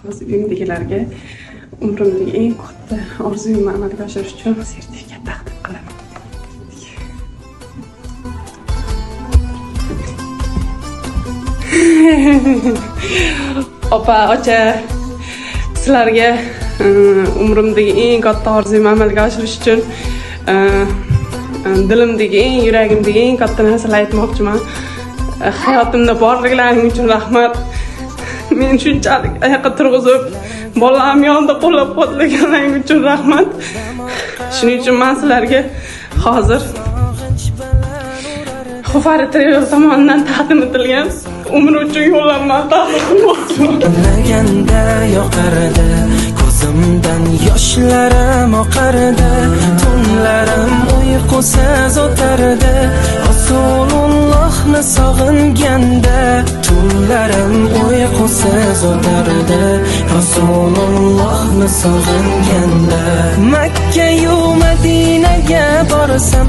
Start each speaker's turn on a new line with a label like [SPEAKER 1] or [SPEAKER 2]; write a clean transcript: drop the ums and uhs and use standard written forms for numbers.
[SPEAKER 1] o'z uyimdagilarga umrimdagi eng katta orzuyimni amalga oshirish uchun sertifikat taqdim qilaman. Opa, ocha, sizlarga umrimdagi eng katta orzuyimni amalga oshirish uchun dilimdagi eng yuragimdagi eng katta narsalarni aytmoqchiman. Hayotimda borliklaring uchun rahmat. Men shunchalik oyoqqa turg'izib, bolalarim yonida qo'llab-quvvatlaganlaring uchun rahmat. Shuning uchun men sizlarga hozir Xufari Travel tomonidan taqdim etilgan umr uchun yo'llanma taqdim qilmoqchiman. Ko'zimdan yoshlarim oqardi, tunlarim uyqusiz o'tardi. Rasulullohni sog'inganda, tunlarim uyqusiz o'tardi. Rasulullohni sog'inganda, Makka yu Madinaga borsam,